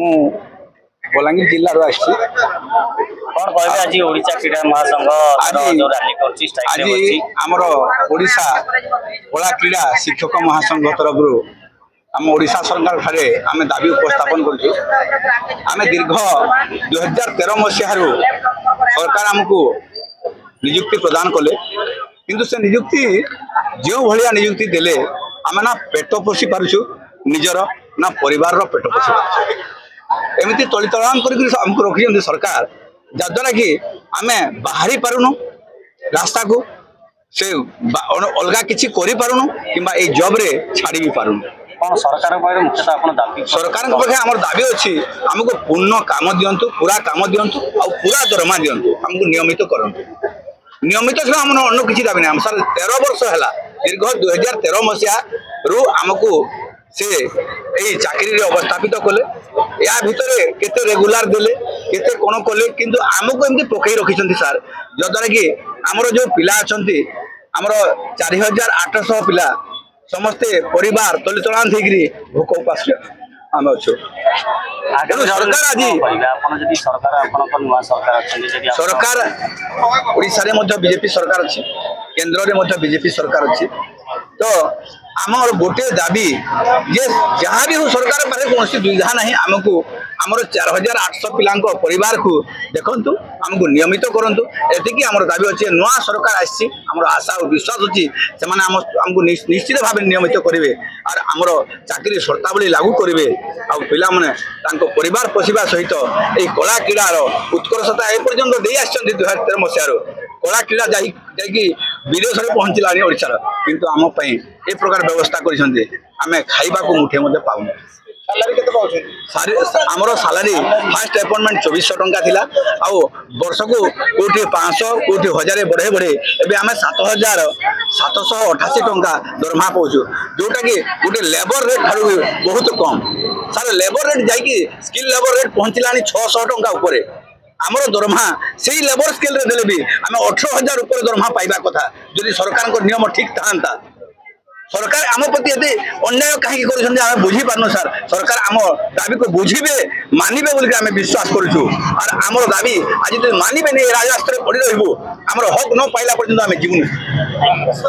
ମୁଁ ବଲାଙ୍ଗୀର ଜିଲ୍ଲାରୁ ଆସିଛି। कौन कहबे आज ओडिशा क्रीडा महासंघ जो रैली करछि स्ट्राइक रे बछि हमर ओडिशा कला क्रीडा शिक्षक महासंघ तरफ आम ओडिशा सरकार ठारे आम दाबी उपस्थापन करछु। आम दीर्घ 2013 मसीह सरकार आमको नियुक्ति प्रदान कले किंतु से नियुक्ति जो भलिया नियुक्ति देले आम ना पेट पोषी पारुछु निजर ना परिवार रो पेट पोषी पारुछु। एमती तलितलाम करके रखी सरकार जद्वारा कि आम बाहरी पारुनु रास्ता को से अलग किसी करि पारुनु किंबा ए जॉब रे छाड़ी भी पारुनु। कौन सरकार पारे मुख्यतः आपण दाबी सरकार पाखे हमर दाबी अछि हमको पूर्ण काम दियंतु पूरा काम दियंतु आ पूरा दरमा दियंतु हमको नियमित करंतु। नियमित से हम अन्य किसी दाबी नहीं। सर 13 वर्ष है दीर्घ 2013 मसीहा रु आमको से यही चाकरी रे अवस्थापित कले या भितर केते रेगुलर देले केते कोन कले किंतु आमको एमती पकई रखिसंती सर जद्वारा कि आमर जो पिला अछंती आमर 4800 पिला समस्ते परिवार तलितलांत होगी भोक उपास आम अच्छु। सरकार आज सरकार ओडिशा रे मध्य बीजेपी सरकार अच्छी केंद्र रे बीजेपी सरकार अच्छी तो आमर गोटे दाबी जे जहाँ भी हो सरकार पारे कौन दुविधा ना आमको आमर 4800 पिला परिवार को देखु आमको नियमित करूँ एतिकी आमर दाबी अच्छे नुआ सरकार आसी आमर आशा और विश्वास अच्छी से आमको निश्चित भाव नियमित करेंगे और आमर चाकरी शर्तावली लागू करेंगे आ पिला माने परिवार पोषा सहित यही कला क्रीडार उत्कर्षता एपर्यंत दे आसछन्ती 2013 मसीहार कला क्रीडा जाकि विदेश में पहुँचला ओडिशार किंतु आम ए प्रकार व्यवस्था करिसेंती आमे खाइबा को मुठे मते पाउनु। सैलरी केते पाउछे हमरो सैलरी फर्स्ट अपॉइंटमेंट 2400 टंका थिला आ वर्ष को कोठी 500 कोठी 1000 बढ़े बढ़े एबे आमे 7788 टंका दरमा पाउछु जोटा कि गोटे लेबर रेट ठारू बहुत कम। सर लेबर रेट जाकि स्किल लेबर रेट पहुँचलानी 600 टंका ऊपर आमर दरमा से लेबर स्केल रे देले भी आम 18,000 ऊपर दरमा पाइबा कथा जदि सरकार को नियम ठीक था। सरकार आम प्रति ये अन्याय कहीं कर बुझी पार्न सर सरकार आम दाबी को बुझे मानवे बोलिक आम विश्वास करुँ और आमर दाबी आज मानवे नहीं राजरास्ता पड़ रही आमर हक न पाइला पर्यंत आम जीवन।